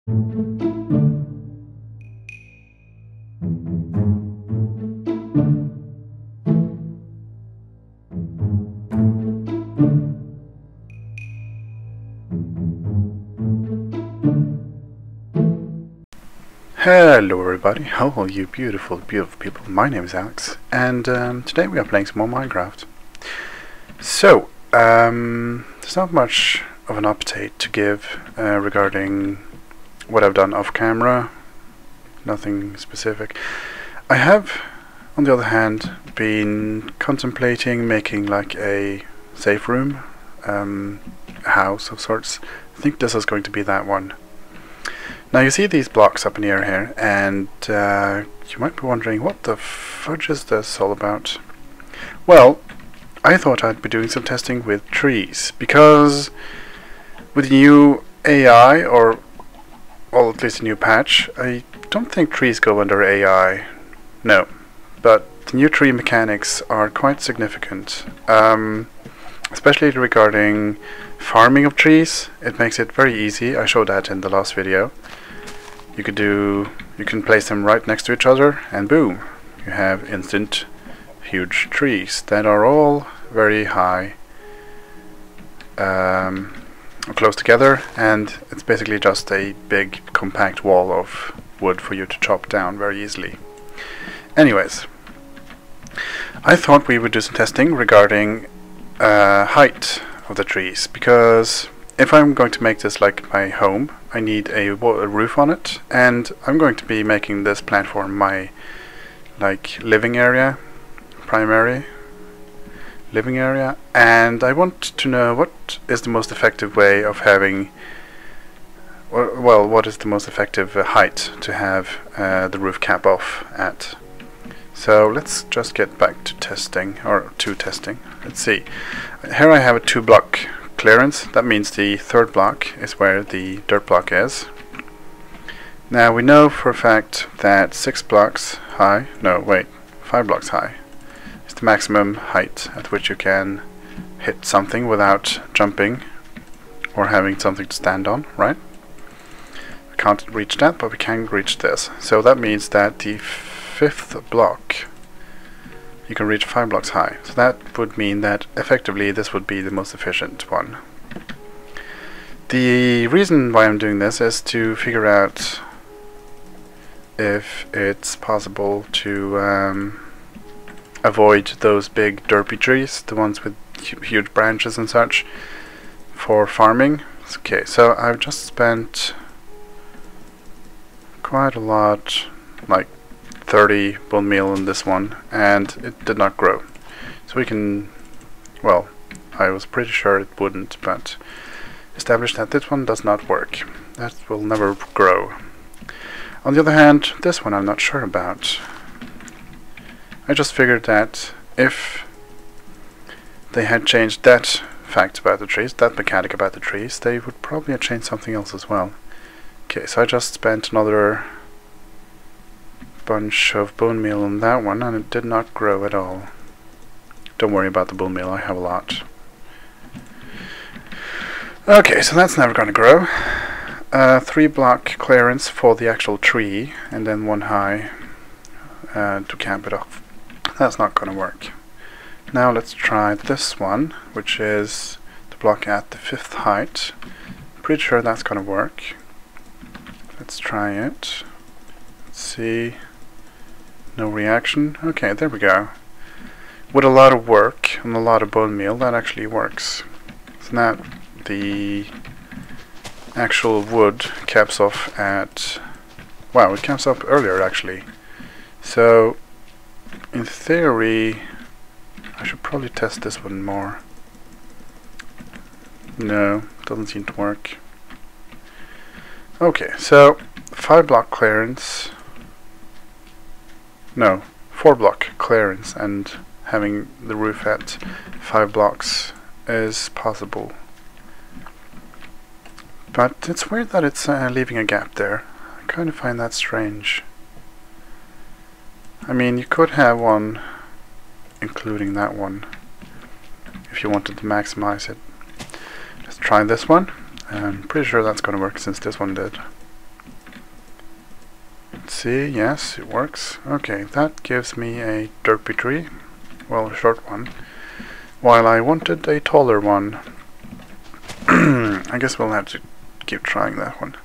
Hello everybody, how are you beautiful, beautiful people? My name is Alex, and today we are playing some more Minecraft. So, there's not much of an update to give regarding what I've done off camera, nothing specific. I have, on the other hand, been contemplating making like a safe room, a house of sorts. I think this is going to be that one. Now you see these blocks up in the air here, and you might be wondering, what the fudge is this all about? Well, I thought I'd be doing some testing with trees, because with the new AI, or well, at least a new patch, I don't think trees go under AI, no, but the new tree mechanics are quite significant, especially regarding farming of trees. It makes it very easy. I showed that in the last video. You can place them right next to each other, and boom, you have instant huge trees that are all very high, close together, and it's basically just a big compact wall of wood for you to chop down very easily. Anyways, I thought we would do some testing regarding height of the trees, because if I'm going to make this like my home, I need a roof on it, and I'm going to be making this platform my like living area, primary living area, and I want to know what is the most effective way of having, well, what is the most effective height to have the roof cap off at. So let's just get back to testing, Let's see. Here I have a 2-block clearance. That means the third block is where the dirt block is. Now we know for a fact that 5 blocks high is the maximum height at which you can hit something without jumping or having something to stand on, right? We can't reach that, but we can reach this. So that means that the 5th block you can reach 5 blocks high. So that would mean that effectively this would be the most efficient one. The reason why I'm doing this is to figure out if it's possible to avoid those big derpy trees, the ones with huge branches and such, for farming. Okay, so I've just spent quite a lot, like 30 bone meal in this one, and it did not grow. So we can, well, I was pretty sure it wouldn't, but established that this one does not work. That will never grow. On the other hand, this one I'm not sure about. I just figured that if they had changed that fact about the trees, that mechanic about the trees, they would probably have changed something else as well. Okay, so I just spent another bunch of bone meal on that one, and it did not grow at all. Don't worry about the bone meal, I have a lot. Okay, so that's never going to grow. 3-block clearance for the actual tree, and then 1 high to cap it off. That's not going to work. Now let's try this one, which is the block at the 5th height. Pretty sure that's going to work. Let's try it. Let's see. No reaction. Okay, there we go. With a lot of work and a lot of bone meal, that actually works. So now the actual wood caps off at... wow, it caps off earlier actually. So, in theory, I should probably test this one more. No, doesn't seem to work. Okay, so 5-block clearance. No, 4-block clearance, and having the roof at 5 blocks is possible. But it's weird that it's leaving a gap there. I kind of find that strange. I mean, you could have one including that one if you wanted to maximize it. Let's try this one. I'm pretty sure that's going to work since this one did. see, yes, it works. Okay, that gives me a derpy tree, well, a short one, while I wanted a taller one. I guess we'll have to keep trying that one.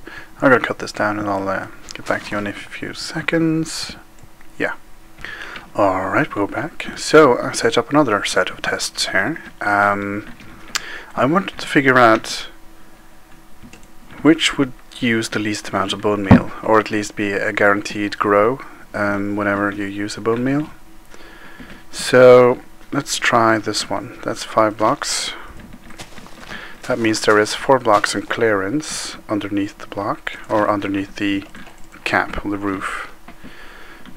I'm gonna cut this down and I'll get back to you in a few seconds. Yeah. Alright, we're back. So, I set up another set of tests here. I wanted to figure out which would use the least amount of bone meal, or at least be a guaranteed grow whenever you use a bone meal. So let's try this one. That's 5 blocks. That means there is 4 blocks in clearance underneath the block, or underneath the cap of the roof.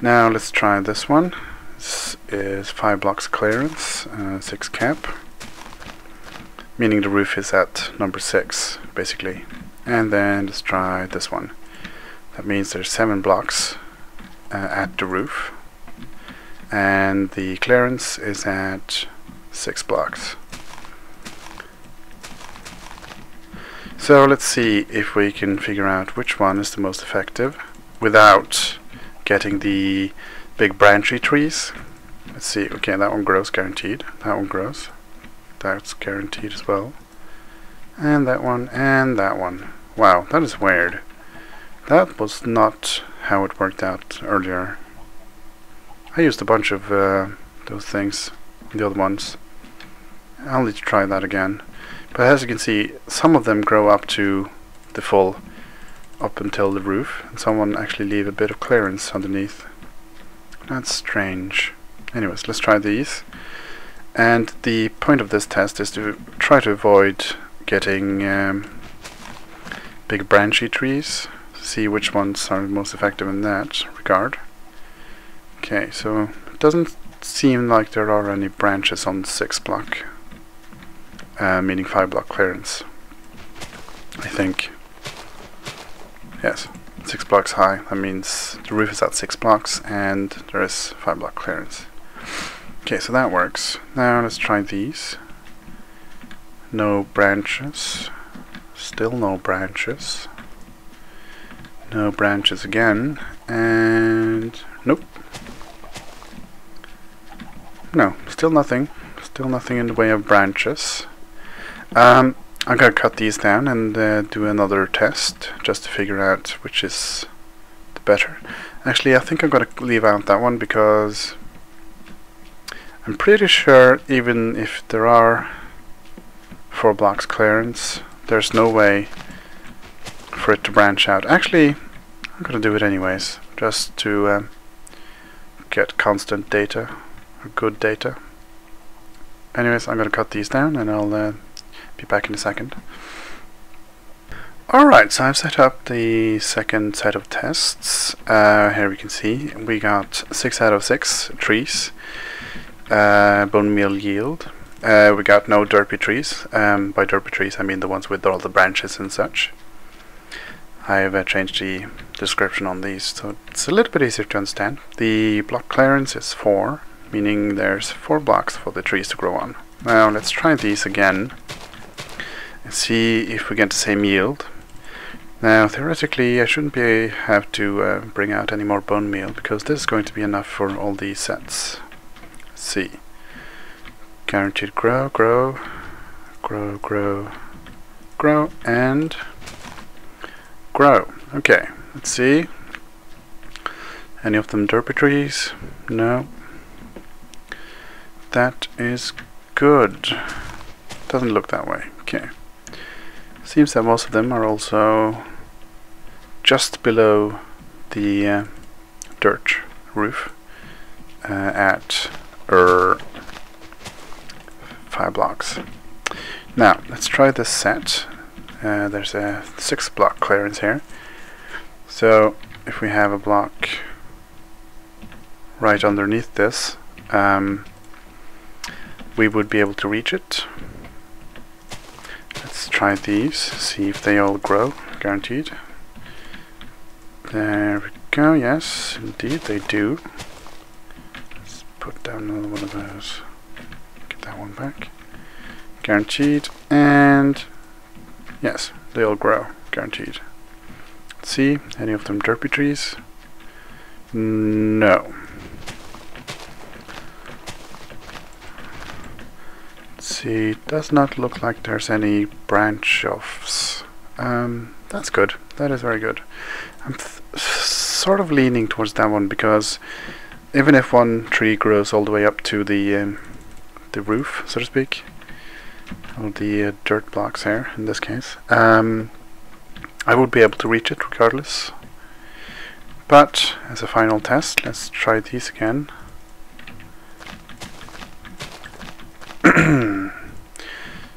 Now let's try this one. This is 5 blocks clearance, 6 cap, meaning the roof is at number 6 basically. And then let's try this one. That means there's 7 blocks at the roof, and the clearance is at 6 blocks. So let's see if we can figure out which one is the most effective without getting the big branchy trees. Let's see. Okay, that one grows guaranteed. That one grows. That's guaranteed as well. And that one, and that one. Wow, that is weird. That was not how it worked out earlier. I used a bunch of those things, the other ones. I'll need to try that again. But as you can see, some of them grow up to the full, up until the roof, and someone actually leave a bit of clearance underneath. That's strange. Anyways, let's try these. And the point of this test is to try to avoid getting big branchy trees. See which ones are most effective in that regard. Okay, so it doesn't seem like there are any branches on 6 block, meaning 5 block clearance. I think. Yes, 6 blocks high. That means the roof is at 6 blocks and there is 5 block clearance. Okay, so that works. Now let's try these. No branches. Still no branches. No branches again. And nope. No, still nothing. Still nothing in the way of branches. I'm gonna cut these down and do another test just to figure out which is the better. Actually, I think I'm gonna leave out that one because I'm pretty sure even if there are 4 blocks clearance, there's no way for it to branch out. Actually, I'm gonna do it anyways, just to get constant data, or good data. Anyways, I'm gonna cut these down and I'll be back in a second. Alright, so I've set up the second set of tests. Here we can see we got 6 out of 6 trees. Bone meal yield. We got no derpy trees. By derpy trees I mean the ones with all the branches and such. I've changed the description on these so it's a little bit easier to understand. The block clearance is 4, meaning there's 4 blocks for the trees to grow on. Now let's try these again and see if we get the same yield. Now theoretically I shouldn't have to bring out any more bone meal because this is going to be enough for all these sets. Let's see. Guaranteed grow, grow, grow, grow, grow, and grow. Okay, let's see. Any of them derpy trees? No. That is good. Doesn't look that way. Okay. Seems that most of them are also just below the dirt roof at 5 blocks. Now let's try this set. There's a 6 block clearance here. So if we have a block right underneath this, we would be able to reach it. Let's try these, see if they all grow, guaranteed. There we go, yes, indeed they do. Let's put down another one of those. Get that one back. Guaranteed, and yes, they all grow, guaranteed. Let's see, any of them derpy trees? No. Let's see, it does not look like there's any branch offs. That's good. That is very good. I'm sort of leaning towards that one, because even if one tree grows all the way up to the roof, so to speak, or the dirt blocks here in this case, I would be able to reach it regardless. But as a final test, let's try these again.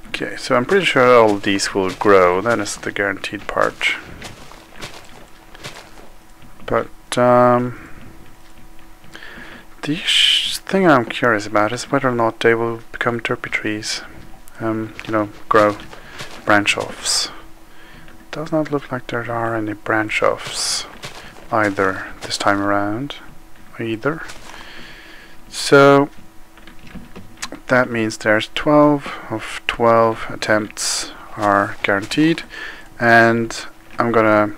Okay, so I'm pretty sure all of these will grow. That is the guaranteed part. But the thing I'm curious about is whether or not they will become derpy trees. You know, grow branch offs. Does not look like there are any branch offs either this time around, either. So that means there's 12 of 12 attempts are guaranteed, and I'm gonna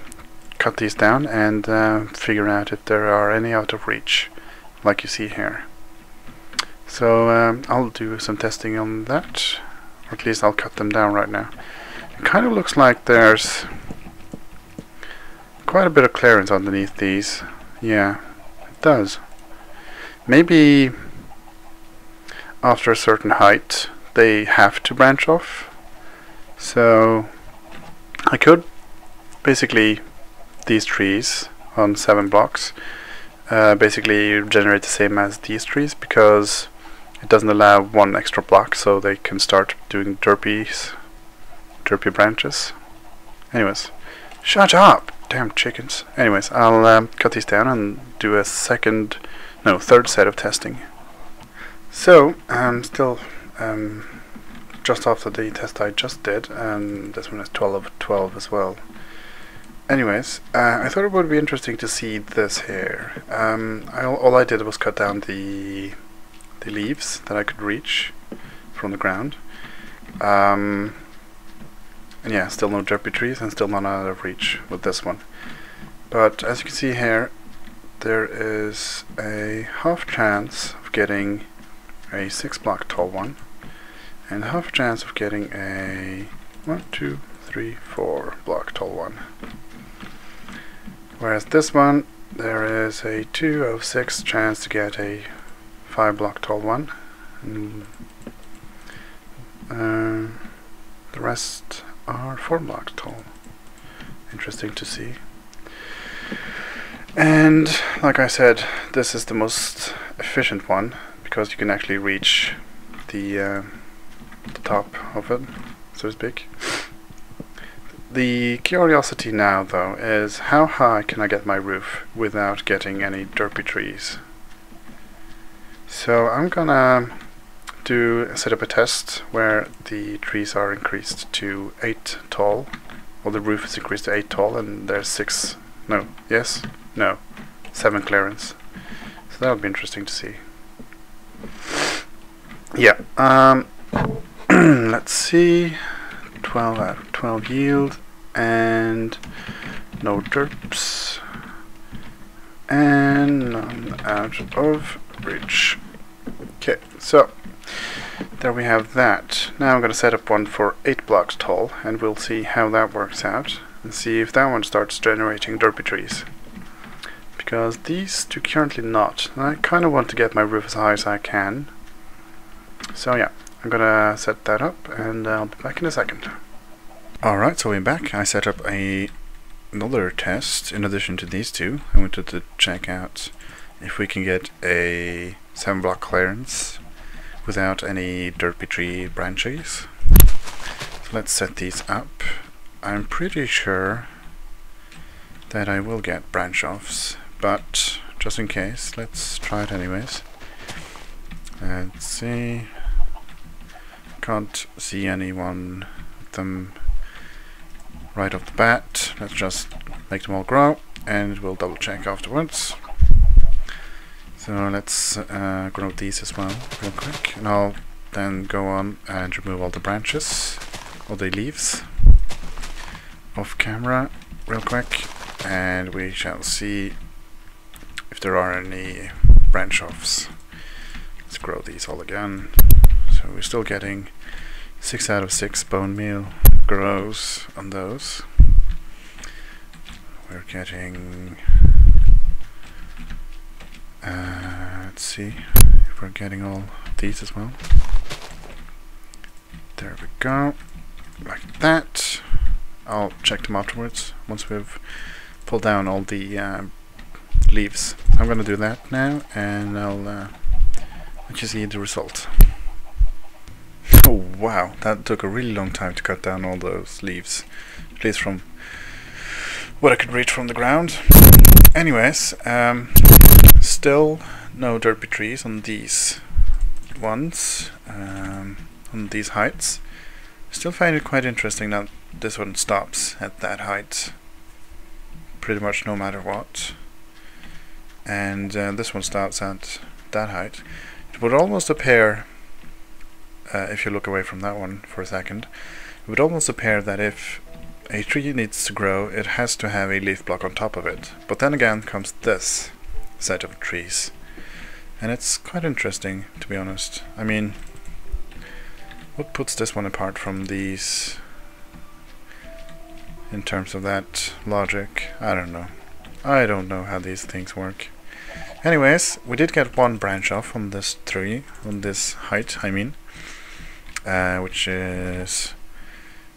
cut these down and figure out if there are any out of reach, like you see here. So I'll do some testing on that, or at least I'll cut them down right now. It kind of looks like there's quite a bit of clearance underneath these. Yeah, it does. Maybe after a certain height they have to branch off. So I could basically, these trees on 7 blocks basically generate the same as these trees, because it doesn't allow one extra block, so they can start doing derpy branches. Anyways, shut up, damn chickens. Anyways, I'll cut these down and do a third set of testing. So I'm still just after the test I just did, and this one is 12 of 12 as well. Anyways, I thought it would be interesting to see this here. All I did was cut down the leaves that I could reach from the ground. And yeah, still no derpy trees and still none out of reach with this one. But as you can see here, there is a half chance of getting a 6 block tall one, and half chance of getting a 1, 2, 3, 4 block tall one. Whereas this one, there is a 2 of 6 chance to get a 5 block tall one. And, the rest are 4 blocks tall. Interesting to see. And like I said, this is the most efficient one, because you can actually reach the top of it, so to speak. The curiosity now, though, is how high can I get my roof without getting any derpy trees? So I'm gonna set up a test where the trees are increased to 8 tall, or the roof is increased to 8 tall, and there's 7 clearance. So that'll be interesting to see. Yeah, let's see, 12 out of 12 yield, and no derps, and none out of reach. Okay, so there we have that. Now I'm going to set up one for 8 blocks tall, and we'll see how that works out, and see if that one starts generating derpy trees. Because these two currently not, and I kind of want to get my roof as high as I can. So yeah, I'm gonna set that up, and I'll be back in a second. Alright, so we're back. I set up another test in addition to these two. I wanted to check out if we can get a 7 block clearance without any derpy tree branches. So let's set these up. I'm pretty sure that I will get branch offs, but just in case, let's try it anyways. Let's see. Can't see any one of them right off the bat. Let's just make them all grow, and we'll double check afterwards. So let's grow these as well real quick, and I'll then go on and remove all the branches, all the leaves off camera real quick, and we shall see if there are any branch offs. Let's grow these all again. So we're still getting 6 out of 6 bone meal grows on those. We're getting let's see if we're getting all these as well. There we go, like that. I'll check them afterwards once we've pulled down all the leaves. So I'm going to do that now, and I'll let you see the result. Oh wow, that took a really long time to cut down all those leaves, at least from what I could reach from the ground. Anyways, still no derpy trees on these ones, on these heights. Still find it quite interesting that this one stops at that height pretty much no matter what, and this one stops at that height. It would almost appear, if you look away from that one for a second, it would almost appear that if a tree needs to grow, it has to have a leaf block on top of it. But then again comes this set of trees, and it's quite interesting, to be honest. I mean, what puts this one apart from these in terms of that logic? I don't know. I don't know how these things work. Anyways, we did get one branch off on this tree, on this height, I mean, which is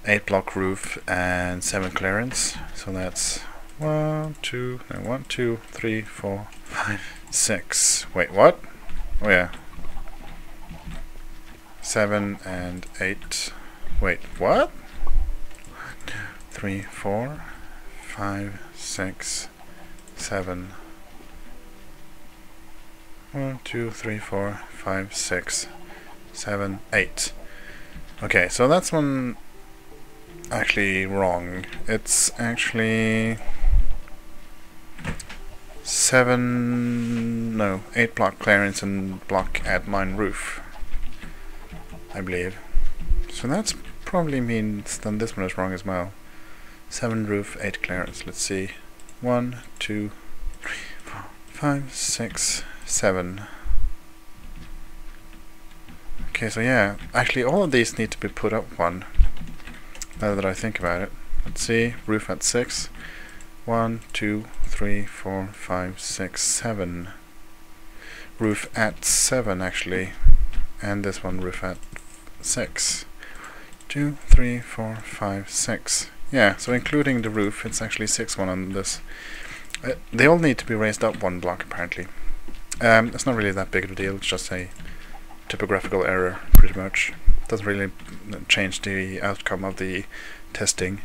8 block roof and 7 clearance. So that's 1, 2, 3, 4, 5, 6. Wait, what? Oh yeah. 7 and 8. Wait, what? 3, 4, 5, 6, 7. 1, 2, 3, 4, 5, 6, 7, 8. Okay, so that's one actually wrong. It's actually 8 block clearance and block at mine roof, I believe. So that's probably means then this one is wrong as well. 7 roof, 8 clearance. Let's see. 1, 2, 3, 4, 5, 6, 7. Okay, so yeah, actually all of these need to be put up one, now that I think about it. Let's see, roof at 6. 1, 2, 3, 4, 5, 6, 7. Roof at 7 actually, and this one roof at 6. 2, 3, 4, 5, 6. Yeah, so including the roof, it's actually 6 one on this. They all need to be raised up one block apparently. It's not really that big of a deal, it's just a typographical error pretty much. Doesn't really change the outcome of the testing.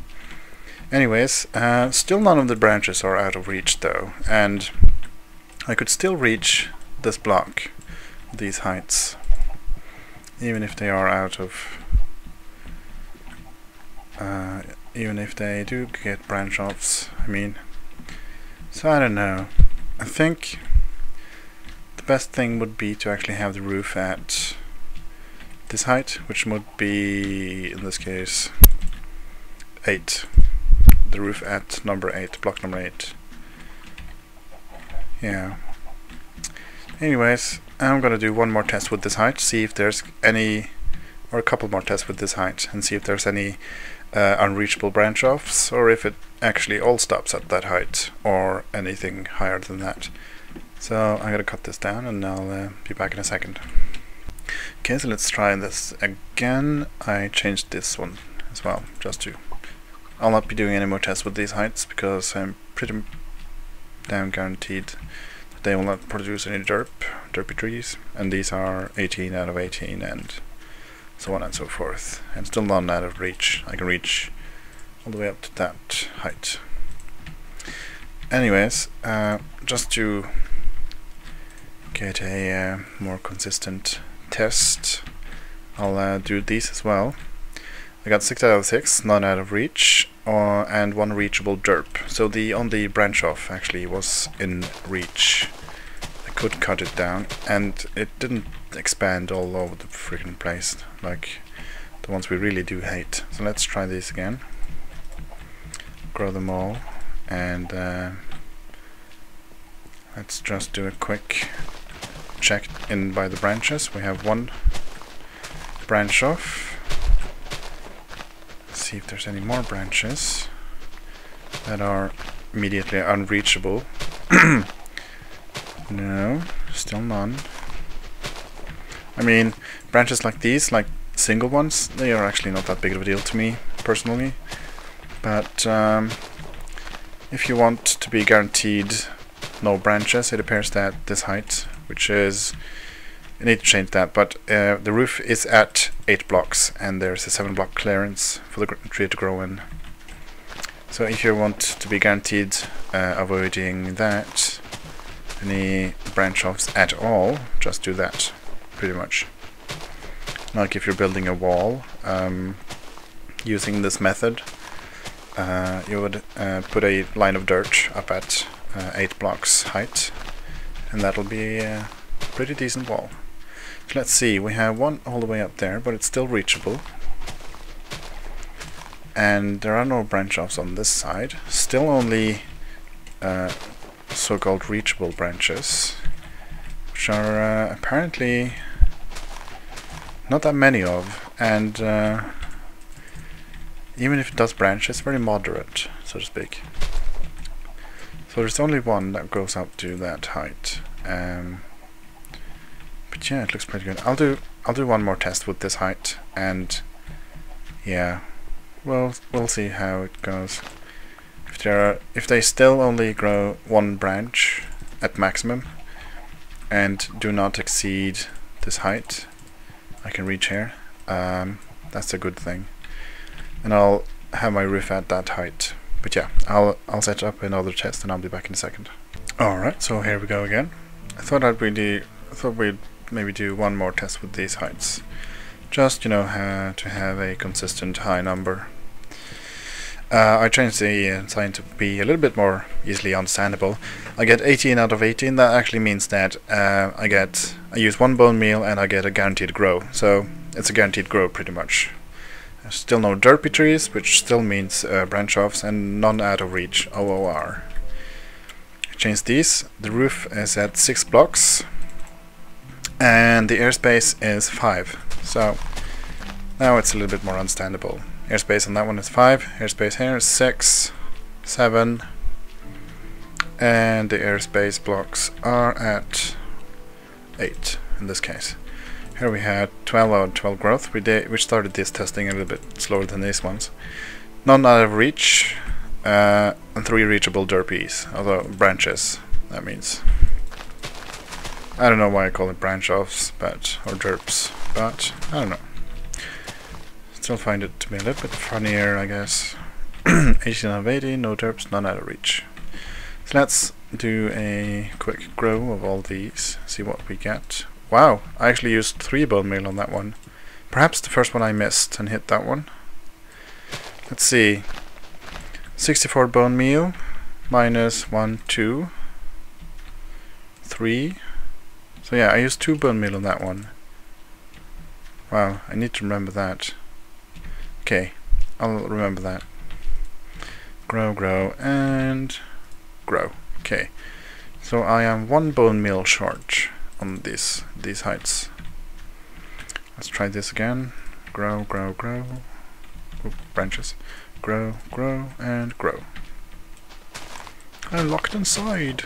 Anyways, still none of the branches are out of reach though, and I could still reach this block, these heights, even if they are out of even if they do get branch offs, I mean. So I don't know. I think the best thing would be to actually have the roof at this height, which would be, in this case, 8. The roof at number 8, block number 8. Yeah. Anyways, I'm gonna do one more test with this height, see if there's any, or a couple more tests with this height, and see if there's any unreachable branch offs, or if it actually all stops at that height, or anything higher than that. So I'm gonna cut this down, and I'll be back in a second. Okay, so let's try this again. I changed this one as well, just to... I'll not be doing any more tests with these heights, because I'm pretty damn guaranteed that they will not produce any derpy trees, and these are 18 out of 18, and so on and so forth, and still none out of reach. I can reach all the way up to that height. Anyways, just to get a more consistent test, I'll do these as well. I got 6 out of 6, none out of reach, and 1 reachable derp. So the only branch off actually was in reach. I could cut it down, and it didn't expand all over the freaking place like the ones we really do hate. So let's try these again. Grow them all, and let's just do a quick check in by the branches. We have one branch off. Let's see if there's any more branches that are immediately unreachable. No, still none. I mean, branches like these, like single ones, they are actually not that big of a deal to me, personally. But if you want to be guaranteed no branches, it appears that this height, which is... you need to change that, but the roof is at 8 blocks, and there's a 7 block clearance for the tree to grow in. So if you want to be guaranteed avoiding that, any branch offs at all, just do that, pretty much. Like if you're building a wall, using this method, you would put a line of dirt up at 8 blocks height, and that'll be a pretty decent wall. So let's see, we have one all the way up there, but it's still reachable. And there are no branch offs on this side. Still only so-called reachable branches, which are apparently not that many of, and even if it does branch, it's very moderate, so to speak. So there's only one that goes up to that height. But yeah, it looks pretty good. I'll do one more test with this height, and yeah, we'll see how it goes. If they still only grow one branch at maximum and do not exceed this height I can reach here, that's a good thing. And I'll have my roof at that height. But yeah, I'll set up another test and I'll be back in a second. Alright, so here we go again. I thought we'd maybe do one more test with these heights. Just, to have a consistent high number. I changed the sign to be a little bit more easily understandable. I get 18 out of 18. That actually means that I use one bone meal and I get a guaranteed grow. So it's a guaranteed grow pretty much. There's still no derpy trees, which still means branch offs, and none out of reach, OOR. I changed these. The roof is at 6 blocks and the airspace is 5. So now it's a little bit more understandable. Airspace on that one is 5, airspace here is 6, 7, and the airspace blocks are at 8 in this case. Here we had 12 out of 12 growth. We started this testing a little bit slower than these ones. None out of reach, and 3 reachable derpies, although branches, that means. I don't know why I call it branch offs, or derps, but I don't know. Still find it to be a little bit funnier, I guess. 18 out of 80, no derps, none out of reach. So let's do a quick grow of all these, see what we get. Wow, I actually used 3 bone meal on that one. Perhaps the first one I missed and hit that one. Let's see. 64 bone meal minus 1, 2, 3. So yeah, I used 2 bone meal on that one. Wow, I need to remember that. Okay, I'll remember that. Grow, and grow. Okay, so I am 1 bone meal short on these heights. Let's try this again. Grow. Oop, branches. Grow, and grow. I'm locked inside.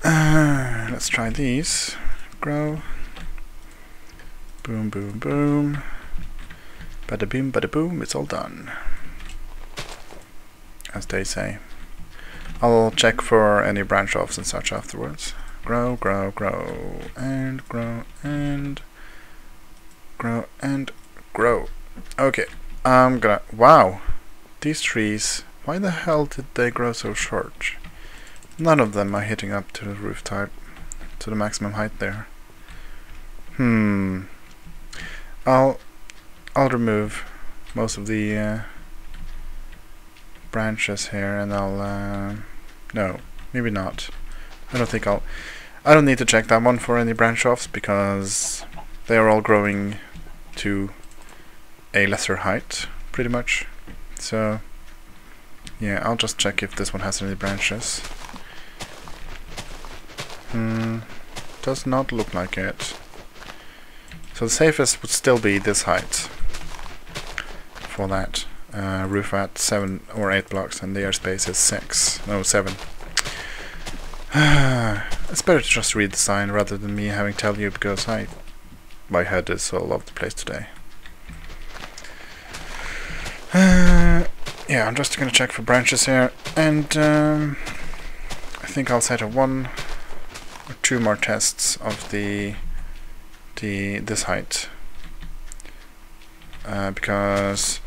Let's try these. Grow. Boom. Bada boom, bada boom, it's all done. As they say. I'll check for any branch offs and such afterwards. Grow, and grow, and grow, and grow. Okay, I'm gonna... Wow! These trees, why the hell did they grow so short? None of them are hitting up to the roof type, to the maximum height there. I'll remove most of the branches here, and I'll no, maybe not. I don't need to check that one for any branch offs because they are all growing to a lesser height, pretty much. So yeah, I'll just check if this one has any branches. Does not look like it. So the safest would still be this height for that roof at 7 or 8 blocks, and the airspace is 7. It's better to just read the sign rather than me having to tell you, because my head is all over the place today. Yeah, I'm just gonna check for branches here, and I think I'll set up 1 or 2 more tests of this height, because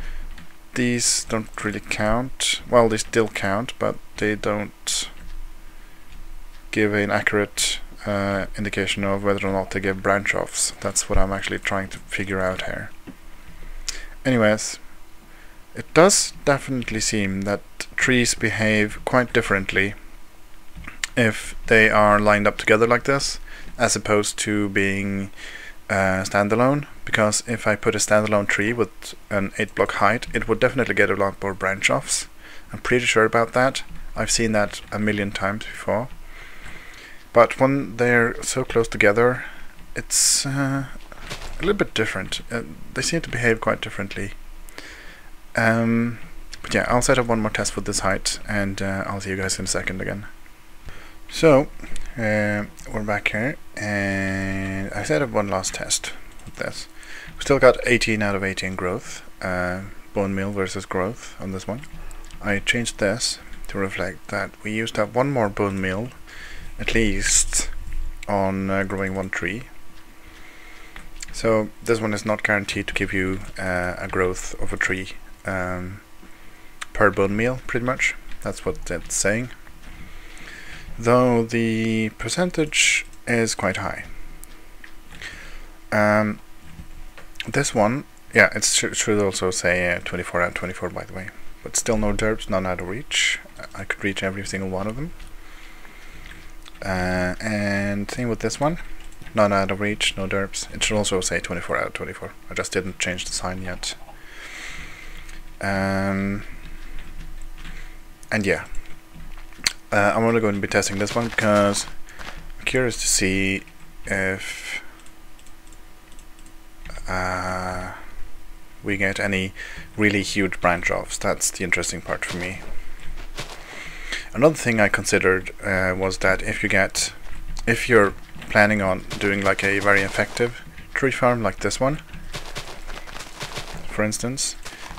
these don't really count. Well, they still count, but they don't give an accurate indication of whether or not they give branch offs. That's what I'm actually trying to figure out here. Anyways, it does definitely seem that trees behave quite differently if they are lined up together like this, as opposed to being standalone. Because if I put a standalone tree with an 8 block height, it would definitely get a lot more branch offs. I'm pretty sure about that. I've seen that a million times before. But when they're so close together, it's a little bit different. They seem to behave quite differently. But yeah, I'll set up 1 more test for this height, and I'll see you guys in a second again. So, we're back here, and I set up 1 last test with this. We still got 18 out of 18 growth, bone meal versus growth on this one. I changed this to reflect that we used to have 1 more bone meal, at least, on growing 1 tree. So this one is not guaranteed to give you a growth of a tree per bone meal, pretty much. That's what it's saying. Though the percentage is quite high. This one, yeah, it should also say 24 out of 24, by the way. But still no derps, none out of reach. I could reach every single one of them. And same with this one. None out of reach, no derps. It should also say 24 out of 24. I just didn't change the sign yet. And yeah, I'm only going to be testing this one because I'm curious to see if we get any really huge branch offs. That's the interesting part for me. Another thing I considered was that if you're planning on doing like a very effective tree farm like this one, for instance,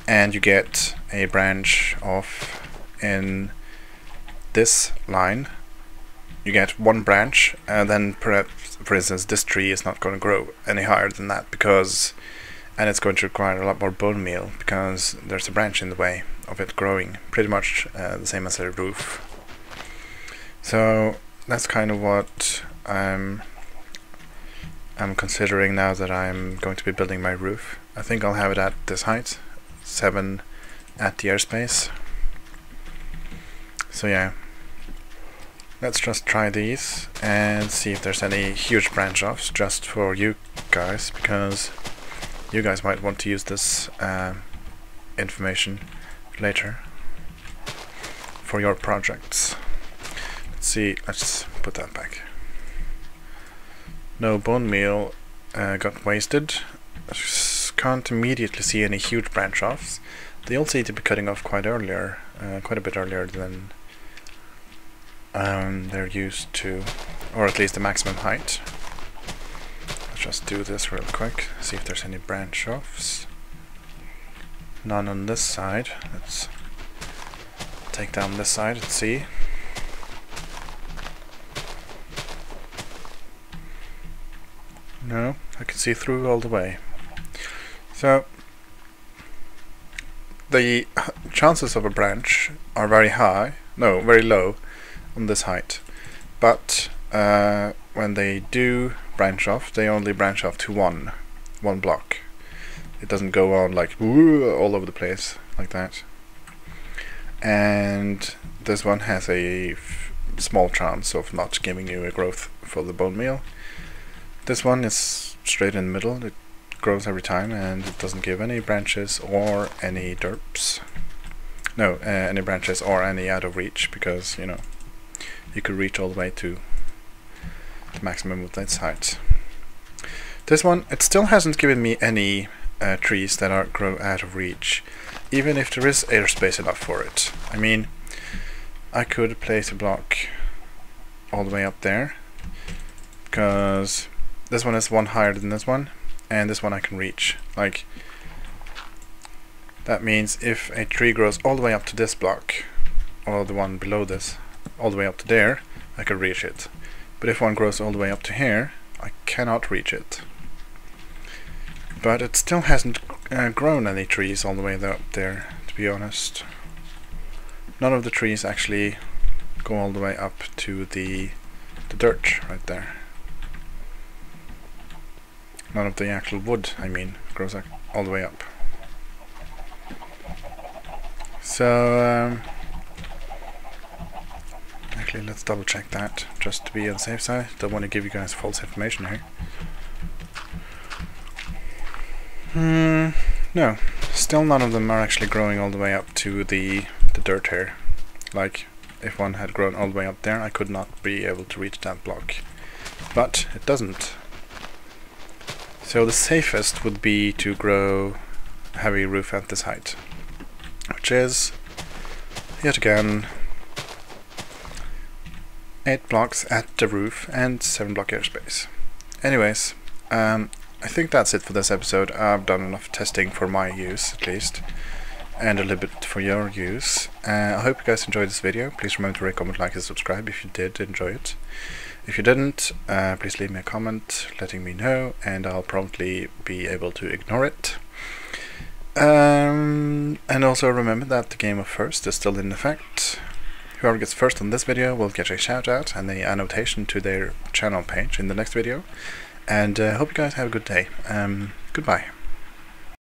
and you get a branch off in this line, you get 1 branch, and then perhaps, for instance, this tree is not going to grow any higher than that, and it's going to require a lot more bone meal because there's a branch in the way of it growing, pretty much the same as a roof. So that's kind of what I'm considering now that I'm going to be building my roof. I think I'll have it at this height, 7 at the airspace. So yeah, let's just try these and see if there's any huge branch offs, just for you guys, because you guys might want to use this information later for your projects. Let's see, let's put that back. No bone meal got wasted. Can't immediately see any huge branch offs. They all seem to be cutting off quite a bit earlier than they're used to, or at least the maximum height. Let's just do this real quick, see if there's any branch offs. None on this side. Let's take down this side and see. No, I can see through all the way. So the chances of a branch are very low on this height, but when they do branch off, they only branch off to one block. It doesn't go on like all over the place like that. And this one has a small chance of not giving you a growth for the bone meal. This one is straight in the middle. It grows every time, and it doesn't give any branches or any derps. No, any branches or any out of reach, because you know you could reach all the way to the maximum of its height. This one, it still hasn't given me any trees that grow out of reach, even if there is airspace enough for it. I mean, I could place a block all the way up there, because this one is one higher than this one, and this one I can reach. Like, that means if a tree grows all the way up to this block, or the one below this, all the way up to there, I could reach it. But if one grows all the way up to here, I cannot reach it. But it still hasn't grown any trees all the way up there, to be honest. None of the trees actually go all the way up to the dirt right there. None of the actual wood, I mean, grows all the way up. So, actually let's double check that, just to be on the safe side. Don't want to give you guys false information here. No, still none of them are actually growing all the way up to the dirt here. Like, if one had grown all the way up there, I could not be able to reach that block. But it doesn't. So the safest would be to grow a heavy roof at this height, which is, yet again, 8 blocks at the roof and 7 block airspace. Anyways, I think that's it for this episode. I've done enough testing for my use, at least, and a little bit for your use. I hope you guys enjoyed this video. Please remember to rate, comment, like and subscribe if you did enjoy it. If you didn't, please leave me a comment letting me know, and I'll promptly be able to ignore it. And also remember that the game of first is still in effect. Whoever gets first on this video will get a shout out and a annotation to their channel page in the next video. And I hope you guys have a good day. Goodbye.